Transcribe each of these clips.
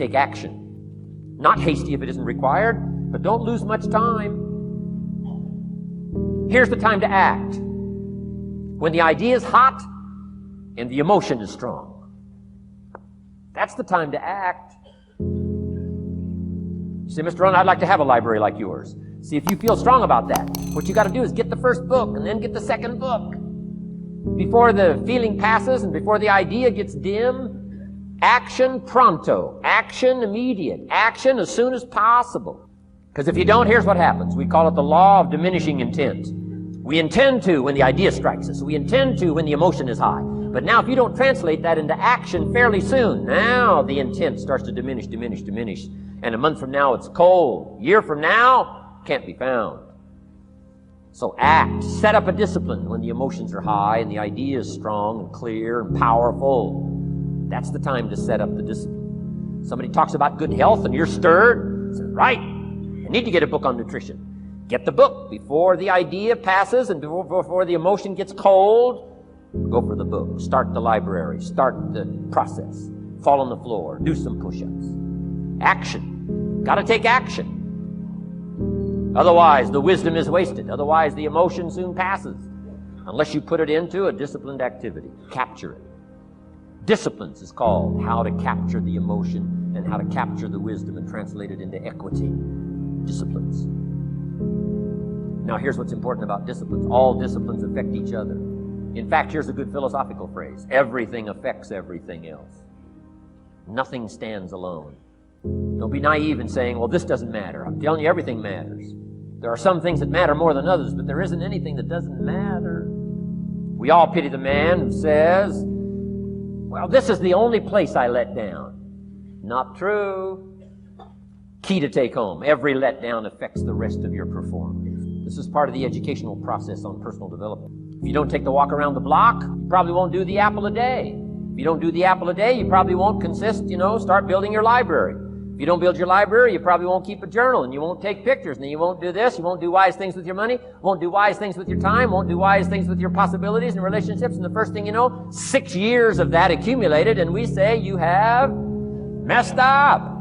take action. Not hasty if it isn't required, but don't lose much time. Here's the time to act. When the idea is hot and the emotion is strong. That's the time to act. You say, Mr. Rohn, I'd like to have a library like yours. See, if you feel strong about that, what you got to do is get the first book and then get the second book. Before the feeling passes and before the idea gets dim, action pronto, action immediate, action as soon as possible. Because if you don't, here's what happens. We call it the law of diminishing intent. We intend to when the idea strikes us. We intend to when the emotion is high. But now if you don't translate that into action fairly soon, now the intent starts to diminish. And a month from now it's cold. A year from now, can't be found. So act. Set up a discipline when the emotions are high and the idea is strong and clear and powerful. That's the time to set up the discipline. Somebody talks about good health and you're stirred. Say, right, I need to get a book on nutrition. Get the book before the idea passes and before the emotion gets cold. Go for the book. Start the library. Start the process. Fall on the floor. Do some push-ups. Action. Got to take action. Otherwise, the wisdom is wasted. Otherwise, the emotion soon passes. Unless you put it into a disciplined activity. Capture it. Disciplines is called how to capture the emotion and how to capture the wisdom and translate it into equity. Disciplines. Now, here's what's important about disciplines. All disciplines affect each other. In fact, here's a good philosophical phrase. Everything affects everything else. Nothing stands alone. Don't be naive in saying, well, this doesn't matter. I'm telling you, everything matters. There are some things that matter more than others, but there isn't anything that doesn't matter. We all pity the man who says, well, this is the only place I let down. Not true. Key to take home. Every letdown affects the rest of your performance. This is part of the educational process on personal development. If you don't take the walk around the block, you probably won't do the apple a day. If you don't do the apple a day, you probably won't start building your library. If you don't build your library, you probably won't keep a journal, and you won't take pictures, and you won't do this, you won't do wise things with your money, won't do wise things with your time, won't do wise things with your possibilities and relationships, and the first thing you know, 6 years of that accumulated, and we say you have messed up.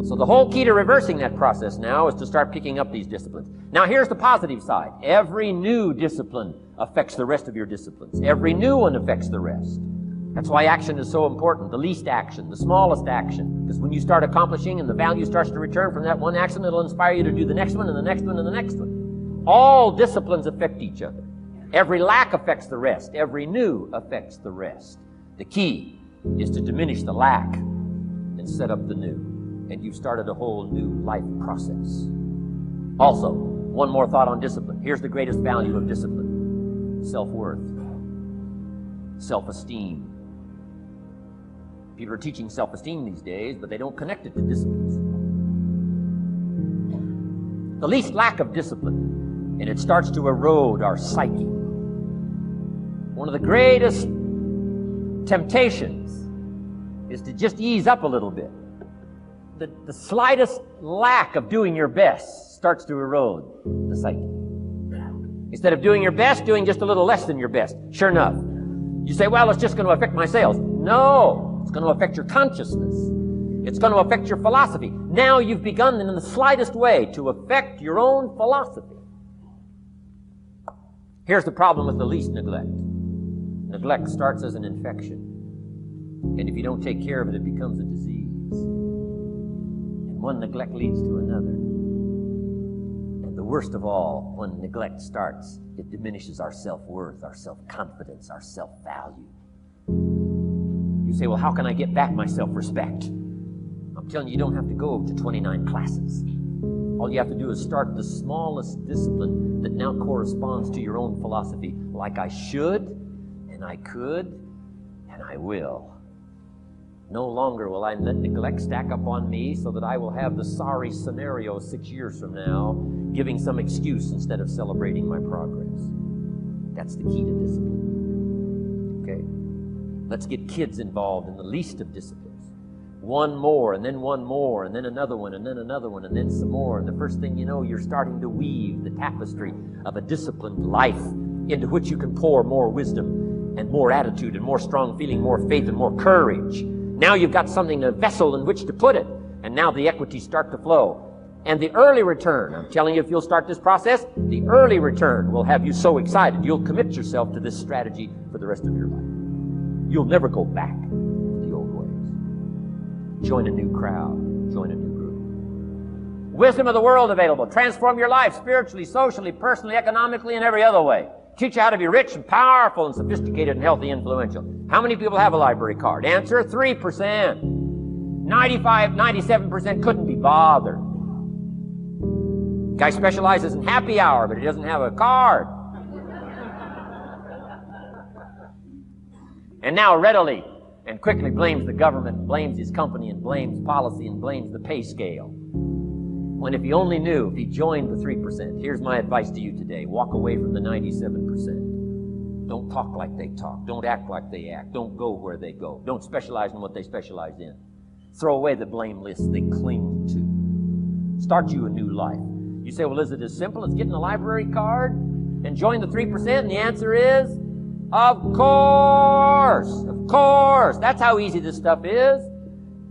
So the whole key to reversing that process now is to start picking up these disciplines. Now here's the positive side. Every new discipline affects the rest of your disciplines. Every new one affects the rest. That's why action is so important. The least action, the smallest action. Because when you start accomplishing and the value starts to return from that one action, it'll inspire you to do the next one and the next one and the next one. All disciplines affect each other. Every lack affects the rest. Every new affects the rest. The key is to diminish the lack and set up the new. And you've started a whole new life process. Also, one more thought on discipline. Here's the greatest value of discipline. Self-worth. Self-esteem. People are teaching self-esteem these days, but they don't connect it to disciplines. The least lack of discipline, and it starts to erode our psyche. One of the greatest temptations is to just ease up a little bit. The slightest lack of doing your best starts to erode the psyche. Instead of doing your best, doing just a little less than your best. Sure enough. You say, well, it's just going to affect my sales. No, it's going to affect your consciousness. It's going to affect your philosophy. Now you've begun in the slightest way to affect your own philosophy. Here's the problem with the least neglect. Neglect starts as an infection. And if you don't take care of it, it becomes a disease. One neglect leads to another. And the worst of all, when neglect starts, it diminishes our self-worth, our self-confidence, our self-value. You say, well, how can I get back my self-respect? I'm telling you, you don't have to go to 29 classes. All you have to do is start the smallest discipline that now corresponds to your own philosophy. Like I should, and I could, and I will. No longer will I let neglect stack up on me so that I will have the sorry scenario 6 years from now, giving some excuse instead of celebrating my progress. That's the key to discipline. Okay? Let's get kids involved in the least of disciplines. One more, and then one more, and then another one, and then another one, and then some more. And the first thing you know, you're starting to weave the tapestry of a disciplined life into which you can pour more wisdom and more attitude and more strong feeling, more faith and more courage. Now you've got something, a vessel in which to put it. And now the equities start to flow. And the early return, I'm telling you, if you'll start this process, the early return will have you so excited. You'll commit yourself to this strategy for the rest of your life. You'll never go back to the old ways. Join a new crowd. Join a new group. Wisdom of the world available. Transform your life spiritually, socially, personally, economically, and every other way. Teach you how to be rich and powerful and sophisticated and healthy and influential. How many people have a library card? Answer, 3%. 95, 97% couldn't be bothered. Guy specializes in happy hour, but he doesn't have a card. And now readily and quickly blames the government, blames his company, and blames policy, and blames the pay scale. When if he only knew, if he joined the 3%, here's my advice to you today. Walk away from the 97%. Don't talk like they talk. Don't act like they act. Don't go where they go. Don't specialize in what they specialize in. Throw away the blame list they cling to. Start you a new life. You say, well, is it as simple as getting a library card and join the 3%? And the answer is, of course. Of course. That's how easy this stuff is.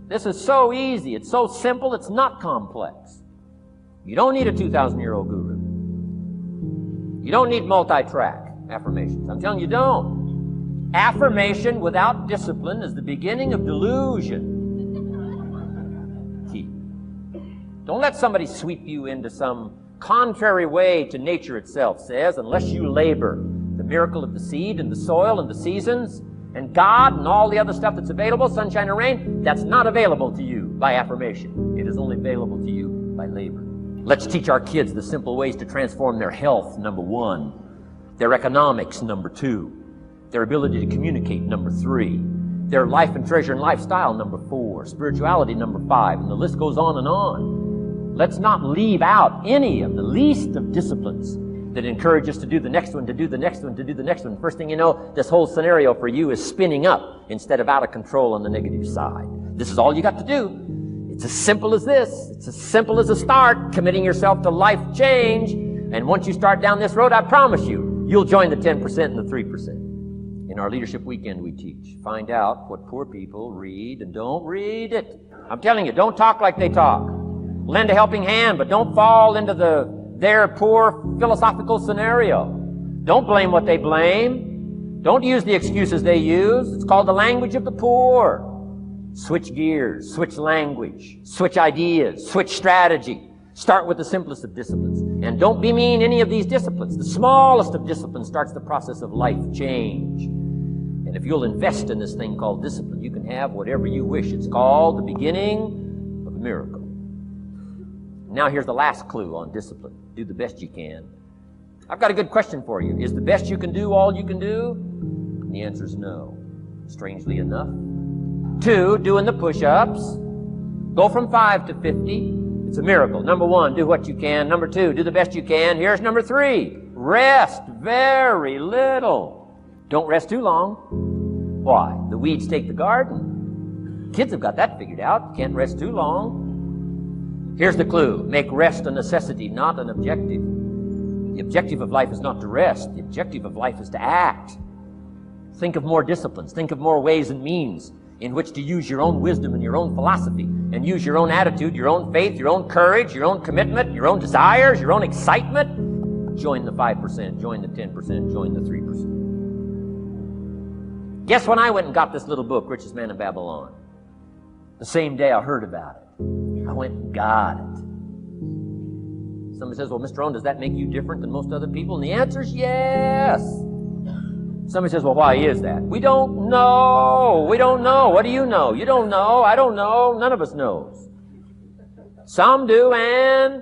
This is so easy. It's so simple. It's not complex. You don't need a 2,000-year-old guru. You don't need multi-track affirmations. I'm telling you, don't. Affirmation without discipline is the beginning of delusion. Key. Don't let somebody sweep you into some contrary way to nature itself says, unless you labor the miracle of the seed and the soil and the seasons and God and all the other stuff that's available, sunshine and rain, that's not available to you by affirmation. It is only available to you by labor. Let's teach our kids the simple ways to transform their health, number 1. Their economics, number 2. Their ability to communicate, number 3. Their life and treasure and lifestyle, number 4. Spirituality, number 5. And the list goes on and on. Let's not leave out any of the least of disciplines that encourage us to do the next one, to do the next one, to do the next one. First thing you know, this whole scenario for you is spinning up instead of out of control on the negative side. This is all you got to do. It's as simple as this. It's as simple as a start, committing yourself to life change. And once you start down this road, I promise you, you'll join the 10% and the 3%. In our Leadership Weekend, we teach. Find out what poor people read and don't read it. I'm telling you, don't talk like they talk. Lend a helping hand, but don't fall into their poor philosophical scenario. Don't blame what they blame. Don't use the excuses they use. It's called the language of the poor. Switch gears, switch language, switch ideas, switch strategy. Start with the simplest of disciplines. And don't bemean any of these disciplines. The smallest of disciplines starts the process of life change. And if you'll invest in this thing called discipline, you can have whatever you wish. It's called the beginning of a miracle. Now here's the last clue on discipline. Do the best you can. I've got a good question for you. Is the best you can do all you can do? And the answer is no. Strangely enough. 2, doing the push-ups. Go from 5 to 50. It's a miracle. Number 1, do what you can. Number 2, do the best you can. Here's number 3. Rest very little. Don't rest too long. Why? The weeds take the garden. Kids have got that figured out. Can't rest too long. Here's the clue. Make rest a necessity, not an objective. The objective of life is not to rest. The objective of life is to act. Think of more disciplines. Think of more ways and means in which to use your own wisdom and your own philosophy and use your own attitude, your own faith, your own courage, your own commitment, your own desires, your own excitement. Join the 5%, join the 10%, join the 3%. Guess when I went and got this little book, Richest Man in Babylon? The same day I heard about it. I went and got it. Somebody says, well, Mr. Rohn, does that make you different than most other people? And the answer is yes. Somebody says, well, why is that? We don't know. We don't know. What do you know? You don't know. I don't know. None of us knows. Some do and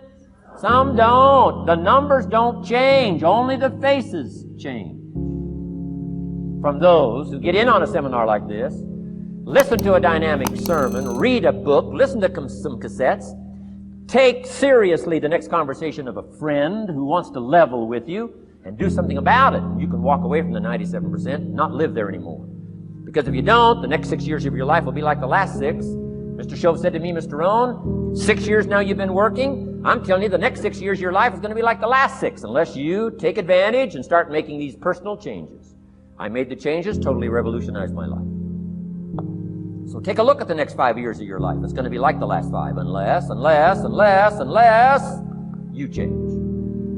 some don't. The numbers don't change. Only the faces change. From those who get in on a seminar like this, listen to a dynamic sermon, read a book, listen to some cassettes, take seriously the next conversation of a friend who wants to level with you, and do something about it. You can walk away from the 97% and not live there anymore. Because if you don't, the next 6 years of your life will be like the last 6. Mr. Shove said to me, Mr. Rohn, 6 years now you've been working. I'm telling you, the next 6 years of your life is going to be like the last 6 unless you take advantage and start making these personal changes. I made the changes, totally revolutionized my life. So take a look at the next 5 years of your life. It's going to be like the last 5, unless you change.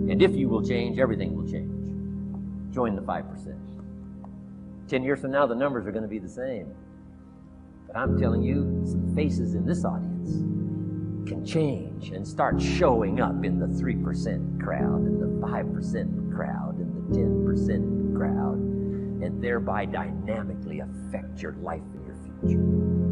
And if you will change, everything will change. Join the 5%. 10 years from now, the numbers are going to be the same. But I'm telling you, some faces in this audience can change and start showing up in the 3% crowd, and the 5% crowd, and the 10% crowd, and thereby dynamically affect your life and your future.